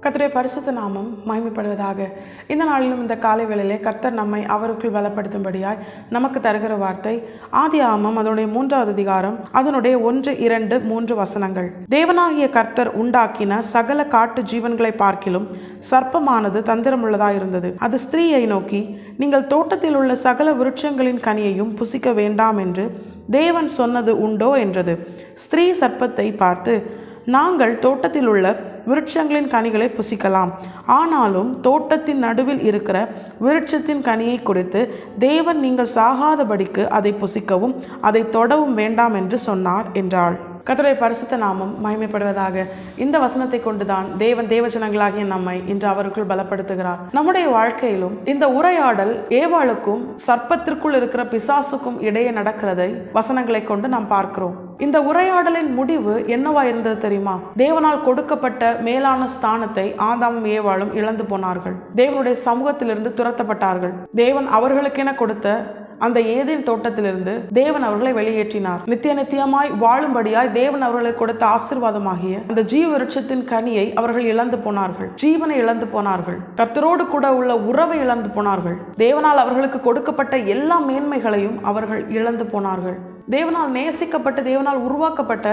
கர்த்தருடைய பரிசுத்த நாமம் மகிமைப்படுவதாக. இந்த நாளிலும் இந்த காலை வேளையிலே கர்த்தர் நம்மை அவருக்குள் பலப்படுத்தும்படியாய் நமக்கு தருகிற வார்த்தை ஆதியாகமம் அதனுடைய 3வது அதிகாரம் அதனுடைய 1, 2, 3 வசனங்கள். தேவனாகிய கர்த்தர் உண்டாக்கின சகல காட்டு ஜீவன்களை பார்க்கிலும் சர்ப்பமானது தந்திரமுள்ளதாயிருந்தது. அது ஸ்திரீயை நோக்கி, நீங்கள் தோட்டத்தில் உள்ள சகல விருட்சங்களின் கனியையும் புசிக்க வேண்டாம் என்று தேவன் சொன்னது உண்டோ என்றது. ஸ்திரீ சர்ப்பத்தை பார்த்து, நாங்கள் தோட்டத்தில் உள்ள விருட்சங்களின் கனிகளை புசிக்கலாம், ஆனாலும் தோட்டத்தின் நடுவில் இருக்கிற விருட்சத்தின் கனியை குறித்து தேவன் நீங்கள் சாகாதபடிக்கு அதை புசிக்கவும் அதை தொடவும் வேண்டாம் என்று சொன்னார் என்றாள். கர்த்தருடைய பரிசுத்த நாமம் மகிமைப்படுவதாக. இந்த வசனத்தை கொண்டுதான் தேவன் தேவஜனங்களாகிய நம்மை இன்று அவருக்குள் பலப்படுத்துகிறார். நம்முடைய வாழ்க்கையிலும் இந்த உரையாடல் ஏவாளுக்கும் சர்ப்பத்திற்குள் இருக்கிற பிசாசுக்கும் இடையே நடக்கிறதை வசனங்களை கொண்டு நாம் பார்க்கிறோம். இந்த உரையாடலின் முடிவு என்னவா இருந்தது தெரியுமா? தேவனால் கொடுக்கப்பட்ட மேலான ஸ்தானத்தை ஆதாமும் ஏவாளும் இழந்து போனார்கள். தேவனுடைய சமூகத்திலிருந்து துரத்தப்பட்டார்கள். தேவன் அவர்களுக்கென கொடுத்த அந்த ஏதேன் தோட்டத்திலிருந்து தேவன் அவர்களை வெளியேற்றினார். நித்தியமாய் வாழும்படியாய் தேவன் அவர்களுக்கு கொடுத்த ஆசீர்வாதமாகிய அந்த ஜீவ விருட்சத்தின் கனியை அவர்கள் இழந்து போனார்கள். ஜீவனை இழந்து போனார்கள். கர்த்தரோடு கூட உள்ள உறவை இழந்து போனார்கள். தேவனால் அவர்களுக்கு கொடுக்கப்பட்ட எல்லா மேன்மைகளையும் அவர்கள் இழந்து போனார்கள். தேவனால் நேசிக்கப்பட்ட, தேவனால் உருவாக்கப்பட்ட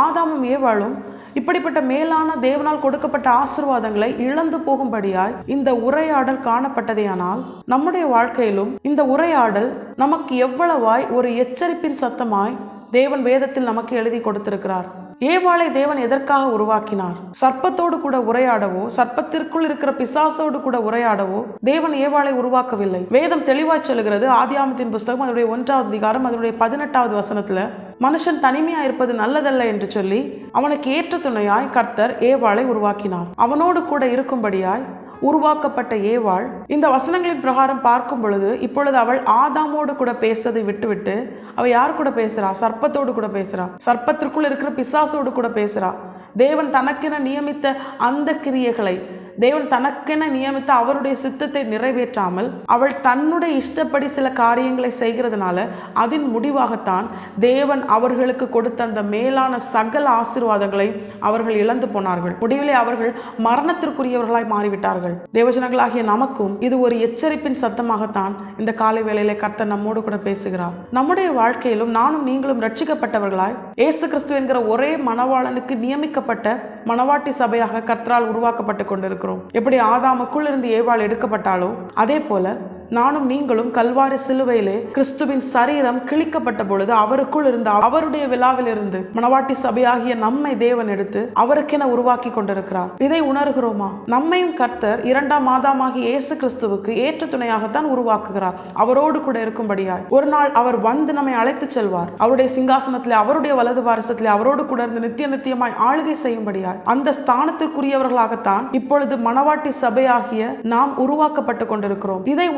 ஆதாமும் ஏவாளும் இப்படிப்பட்ட மேலான தேவனால் கொடுக்கப்பட்ட ஆசீர்வாதங்களை இழந்து போகும்படியாய் இந்த உரையாடல் காணப்பட்டதேயானால், நம்முடைய வாழ்க்கையிலும் இந்த உரையாடல் நமக்கு எவ்வளவாய் ஒரு எச்சரிப்பின் சத்தமாய் தேவன் வேதத்தில் நமக்கு எழுதி கொடுத்திருக்கிறார். ஏவாளை தேவன் எதற்காக உருவாக்கினார்? சர்ப்பத்தோடு கூட உரையாடவோ, சர்ப்பத்திற்குள் இருக்கிற பிசாசோடு கூட உரையாடவோ தேவன் ஏவாளை உருவாக்கவில்லை. வேதம் தெளிவாய் சொல்லுகிறது. ஆதியாகமத்தின் புஸ்தகம் அதனுடைய 1வது அதிகாரம் அதனுடைய 18வது வசனத்துல, மனுஷன் தனிமையா இருப்பது நல்லதல்ல என்று சொல்லி அவனுக்கு ஏற்ற துணையாய் கர்த்தர் ஏவாளை உருவாக்கினார். அவனோடு கூட இருக்கும்படியாய் உருவாக்கப்பட்ட ஏவாள் இந்த வசனங்களின் பிரகாரம் பார்க்கும் பொழுது இப்பொழுது அவள் ஆதாமோடு கூட பேசுவதை விட்டுவிட்டு அவ யார் கூட பேசுறா? சர்ப்பத்தோடு கூட பேசுறா. சர்ப்பத்திற்குள் இருக்கிற பிசாசோடு கூட பேசுறா. தேவன் தனக்கென நியமித்த அந்த கிரியைகளை, தேவன் தனக்கென நியமித்த அவருடைய சித்தத்தை நிறைவேற்றாமல் அவள் தன்னுடைய இஷ்டப்படி சில காரியங்களை செய்கிறதுனால அதன் முடிவாகத்தான் தேவன் அவர்களுக்கு கொடுத்த அந்த மேலான சகல ஆசீர்வாதங்களை அவர்கள் இழந்து போனார்கள். முடிவிலே அவர்கள் மரணத்திற்குரியவர்களாய் மாறிவிட்டார்கள். தேவஜனங்களாகிய நமக்கும் இது ஒரு எச்சரிப்பின் சத்தமாகத்தான் இந்த காலை வேளையிலே கர்த்தர் நம்மோடு கூட பேசுகிறார். நம்முடைய வாழ்க்கையிலும் நானும் நீங்களும் ரட்சிக்கப்பட்டவர்களாய் இயேசு கிறிஸ்து என்கிற ஒரே மணவாளனுக்கு நியமிக்கப்பட்ட மணவாட்டி சபையாக கர்த்தரால் உருவாக்கப்பட்டு கொண்டிருக்கிறோம். எப்படி ஆதாமுக்குள் இருந்து ஏவாள் எடுக்கப்பட்டாலோ அதே போல நானும் நீங்களும் கல்வாரி சிலுவையிலே கிறிஸ்துவின் சரீரம் கிழிக்கப்பட்ட பொழுது அவருக்குள் இருந்து அவருடைய விழாவிலிருந்து மணவாட்டி சபையாகிய நம்மை தேவன் எடுத்து அவருக்கென உருவாக்கி கொண்டிருக்கிறார். இதை உணர்கிறோமா? நம்மையும் கர்த்தர் 2ஆம் ஆதாமாகிய இயேசு கிறிஸ்துவுக்கு ஏற்ற துணையாகத்தான் உருவாக்குகிறார். அவரோடு கூட இருக்கும்படியாய் ஒரு நாள் அவர் வந்து நம்மை அழைத்து செல்வார். அவருடைய சிங்காசனத்திலே, அவருடைய வலது பாரசத்திலே அவரோடு கூட இருந்து நித்தியமாய் ஆளுகை செய்யும்படியாய் அந்த ஸ்தானத்திற்குரியவர்களாகத்தான் இப்பொழுது மணவாட்டி சபையாகிய நாம் உருவாக்கப்பட்டு கொண்டிருக்கிறோம். இதை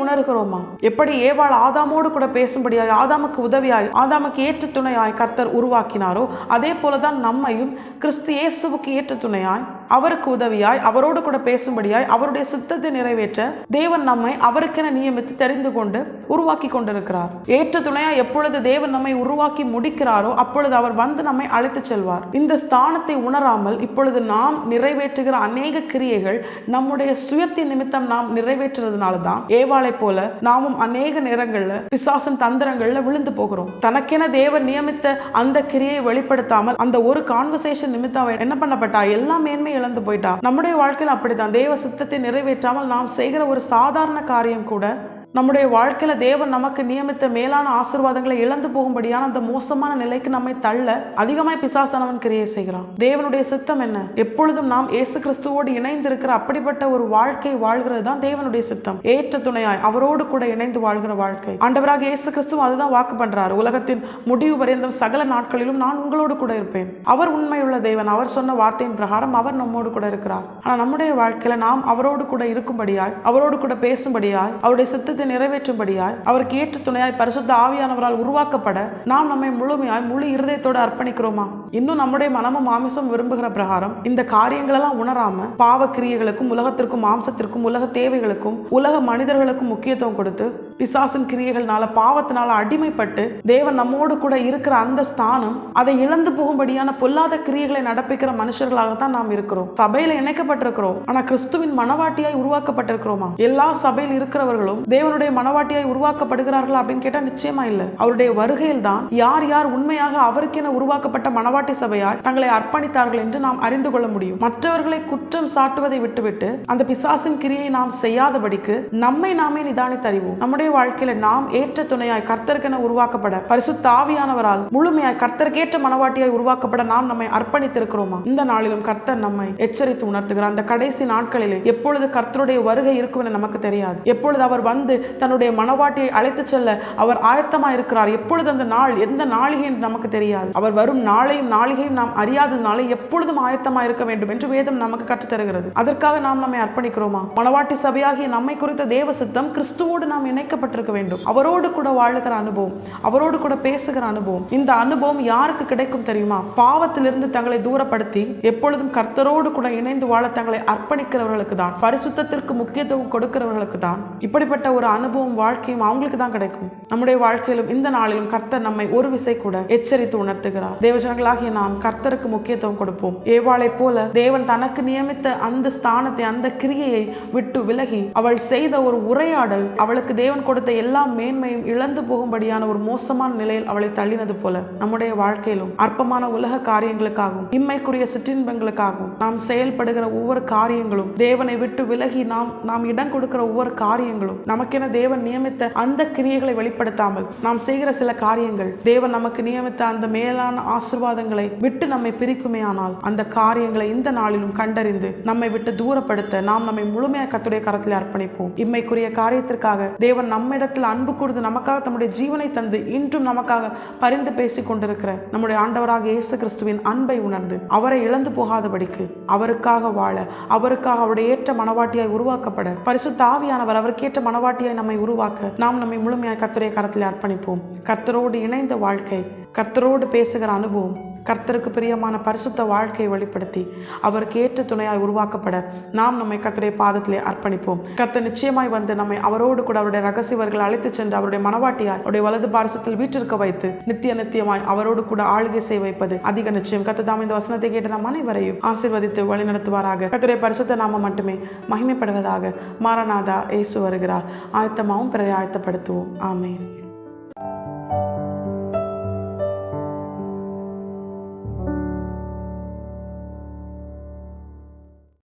எப்படி ஏவாள் ஆதாமோடு கூட பேசும்படியாய், ஆதாமுக்கு உதவியாய், ஆதாமுக்கு ஏற்ற துணையாய் கர்த்தர் உருவாக்கினாரோ அதே போலதான் நம்மையும் கிறிஸ்து இயேசுவுக்கு ஏற்ற துணையாய், அவருக்கு உதவியாய், அவரோடு கூட பேசும்படியாய், அவருடைய சித்தத்தை நிறைவேற்ற தேவன் நம்மை அவருக்கென நியமித்து தெரிந்து கொண்டு உருவாக்கி கொண்டிருக்கிறார். ஏற்ற துணையாய் எப்பொழுது தேவன் நம்மை உருவாக்கி முடிக்கிறாரோ அப்பொழுது அவர் வந்து நம்மை அழைத்து செல்வார். இந்த ஸ்தானத்தை உணராமல் இப்பொழுது நாம் நிறைவேற்றுகிற அநேக கிரியைகள் நம்முடைய சுயத்தின் நிமித்தம் நாம் நிறைவேற்றுறதுனால தான் ஏவாளை போல நாமும் அநேக நேரங்கள்ல பிசாசின் தந்திரங்கள்ல விழுந்து போகிறோம். தனக்கென தேவன் நியமித்த அந்த கிரியை வெளிப்படுத்தாமல் அந்த ஒரு கான்வர்சேஷன் நிமித்தம் என்ன பண்ணப்பட்டா? எல்லா மேன்மை இழந்து போயிட்டா. நம்முடைய வாழ்க்கையில் அப்படித்தான். தேவ சித்தத்தை நிறைவேற்றாமல் நாம் செய்கிற ஒரு சாதாரண காரியம் கூட நம்முடைய வாழ்க்கையில தேவன் நமக்கு நியமித்த மேலான ஆசீர்வாதங்களை இழந்து போகும்படியான அந்த மோசமான நிலைக்கு நம்மை தள்ள அதிகமாய் பிசாசானவன் கிரியை செய்கிறான். தேவனுடைய சித்தம் என்ன? எப்பொழுதும் நாம் இயேசு கிறிஸ்துவோடு இணைந்து இருக்கிற அப்படிப்பட்ட ஒரு வாழ்க்கை வாழ்கிறது தான் தேவனுடைய சித்தம். ஏற்ற துணையாய் அவரோடு கூட இணைந்து வாழ்கிற வாழ்க்கை. ஆண்டவராக இயேசு கிறிஸ்துவும் அதுதான் வாக்கு பண்றாரு. உலகத்தின் முடிவு பரியந்தம் சகல நாட்களிலும் நான் உங்களோடு கூட இருப்பேன். அவர் உண்மையுள்ள தேவன். அவர் சொன்ன வார்த்தையின் பிரகாரம் அவர் நம்மோடு கூட இருக்கிறார். ஆனா நம்முடைய வாழ்க்கையில நாம் அவரோடு கூட இருக்கும்படியாய், அவரோடு கூட பேசும்படியாய், அவருடைய சித்தத்தை சித்தத்தை நிறைவேற்றும்படியாய் அவருக்கு ஏற்ற துணையாய் பரிசுத்த ஆவியானவரால் உருவாக்கப்பட நாம் நம்மை முழுமையாய் முழு இருதயத்தோடு அர்ப்பணிக்கிறோமா? இன்னும் நம்முடைய மனமும் மாமிசம் விரும்புகிற பிரகாரம் இந்த காரியங்களெல்லாம் உணராம பாவ கிரியைகளுக்கும் உலகத்திற்கும் மாம்சத்திற்கும் உலக தேவைகளுக்கும் உலக மனிதர்களுக்கும் முக்கியத்துவம் கொடுத்து பிசாசின் கிரியைகள்னால பாவத்தினால அடிமைப்பட்டு தேவன் நம்மோடு கூட இருக்கிற அந்த ஸ்தானம் அதை இழந்து போகும்படியான பொல்லாத கிரியைகளை நடப்பிக்கிற மனுஷர்களாகத்தான் நாம் இருக்கிறோம். சபையில இணைக்கப்பட்டிருக்கிறோம், ஆனா கிறிஸ்துவின் மனவாட்டியாய் உருவாக்கப்பட்டிருக்கிறோமா? எல்லா சபையில் இருக்கிறவர்களும் தேவனுடைய மனவாட்டியாய் உருவாக்கப்படுகிறார்களா அப்படின்னு கேட்டா நிச்சயமா இல்லை. அவருடைய வருகையில் தான் யார் யார் உண்மையாக அவருக்கென உருவாக்கப்பட்ட மனவாட்டி சபையாய் தங்களை அர்ப்பணித்தார்கள் என்று நாம் அறிந்து கொள்ள முடியும். மற்றவர்களை குற்றம் சாட்டுவதை விட்டுவிட்டு அந்த பிசாசின் கிரியை நாம் செய்யாதபடிக்கு நம்மை நாமே நிதானித்தறிவோம். நம்முடைய வாழ்க்கையில நாம் ஏற்ற துணையாய் கர்த்தருக்கென உருவாக்கப்பட பரிசுத்த ஆவியானவரால் முழுமையாய் கர்த்தருக்கேற்ற மனவாட்டியாய் உருவாக்கப்பட நாம் நம்மை அர்ப்பணித்திருக்கிறோமா? இந்த நாளிலும் கர்த்தர் நம்மை எச்சரித்து உணர்த்துகிறார். அந்த கடைசி நாட்களிலே எப்பொழுது கர்த்தருடைய வருகை இருக்கும் என நமக்கு தெரியாது. எப்பொழுது அவர் வந்து தன்னுடைய மனவாட்டியை அழைத்து செல்ல அவர் ஆயத்தமா இருக்கிறார், எப்பொழுது அந்த நாள் எந்த நாளிகை என்று நமக்கு தெரியாது. அவர் வரும் நாளையும் நாளிகையும் நாம் அறியாததுனால எப்பொழுதும் ஆயத்தமா இருக்க வேண்டும் என்று வேதம் நமக்கு கற்றுத்தருகிறது. அதற்காக நாம் நம்மை அர்ப்பணிக்கிறோமா? மனவாட்டி சபையாகிய நம்மை குறித்த தேவ சித்தம் கிறிஸ்துவோடு நாம் இணைக்கப்பட்டிருக்க வேண்டும். அவரோடு கூட வாழுகிற அனுபவம், அவரோடு கூட பேசுகிற அனுபவம். இந்த அனுபவம் யாருக்கு கிடைக்கும் தெரியுமா? பாவத்திலிருந்து தங்களை தூரப்படுத்தி எப்பொழுதும் கர்த்தரோடு கூட இணைந்து வாழ தங்களை அர்ப்பணிக்கிறவர்களுக்கு தான், பரிசுத்தத்திற்கு முக்கியத்துவம் கொடுக்கிறவர்களுக்கு தான் இப்படிப்பட்ட ஒரு அனுபவம் வாழ்க்கையும் அவங்களுக்கு தான் கிடைக்கும். நம்முடைய வாழ்க்கையிலும் இந்த நாளிலும் கர்த்தர் நம்மை ஒரு விசை கூட எச்சரித்து உணர்த்துகிறார். தேவஜனங்களாகிய நாம் கர்த்தருக்கு முக்கியத்துவம் கொடுப்போம். ஏவாளை போல தேவன் தனக்கு நியமித்த அந்த ஸ்தானத்தை, அந்த கிரியையை விட்டு விலகி அவள் செய்த ஒரு உரையாடல் அவளுக்கு தேவன் கொடுத்த எல்லா மேன்மையும் இழந்து போகும்படியான ஒரு மோசமான நிலையில் அவளை தள்ளினது போல நம்முடைய வாழ்க்கையிலும் அற்பமான உலக காரியங்களுக்காகவும் இம்மைக்குரிய சிற்றின்பங்களுக்காகவும் நாம் செயல்படுகிற ஒவ்வொரு காரியங்களும், தேவனை விட்டு விலகி நாம் இடம் கொடுக்கிற ஒவ்வொரு காரியங்களும், நமக்கென தேவன் நியமித்த அந்த கிரியைகளை வெளிப்படுத்தாமல் நாம் செய்கிற சில காரியங்கள் தேவன் நமக்கு நியமித்த அந்த மேலான ஆசீர்வாதங்களை விட்டு நம்மை பிரிக்குமே. ஆனால் அந்த காரியங்களை இந்த நாளிலும் கண்டறிந்து நம்மை விட்டு தூரப்படுத்த நாம் நம்மை முழுமையாக கர்த்தருடைய கரத்தில் அர்ப்பணிப்போம். இம்மைக்குரிய காரியத்திற்காக தேவன் நம்மிடத்தில் அன்பு கூர்ந்து நமக்காக தம்முடைய ஜீவனை தந்து இன்றும் நமக்காக பரிந்து பேசிக் கொண்டிருக்கிற நம்முடைய ஆண்டவராக இயேசு கிறிஸ்துவின் அன்பை உணர்ந்து அவரை இழந்து போகாதபடிக்கு அவருக்காக வாழ, அவருக்காக அவருடைய ஏற்ற மனவாட்டியாய் உருவாக்கப்பட பரிசுத்த ஆவியானவர் அவருக்கேற்ற மனவாட்டியாய் நம்மை உருவாக்க நாம் நம்மை முழுமையாய் கர்த்தருடைய கரத்தில் அர்ப்பணிப்போம். கர்த்தரோடு இணைந்த வாழ்க்கை, கர்த்தரோடு பேசுகிற அனுபவம், கர்த்தருக்கு பிரியமான பரிசுத்த வாழ்க்கையை வெளிப்படுத்தி அவருக்கு ஏற்ற துணையாய் உருவாக்கப்பட நாம் நம்மை கர்த்தருடைய பாதத்திலே அர்ப்பணிப்போம். கர்த்தர் நிச்சயமாய் வந்து நம்மை அவரோடு கூட அவருடைய ரகசியவர்கள் அழைத்து சென்று அவருடைய மனவாட்டியாய் அவருடைய வலது பாரசத்தில் வீற்றிருக்க வைத்து நித்தியமாய் அவரோடு கூட ஆளுகை செய்ய வைப்பது அதிக நிச்சயம். கர்த்தர் தாம் இந்த வசனத்தை கேட்டு நாம் அனைவரையும் ஆசீர்வதித்து வழி நடத்துவாராக. கர்த்தருடைய பரிசுத்த நாமம் மட்டுமே மகிமைப்படுவதாக. மாரநாதா, இயேசு வருகிறார். ஆயத்தமாகவும் பிறரை ஆயத்தப்படுத்துவோம். ஆமென்.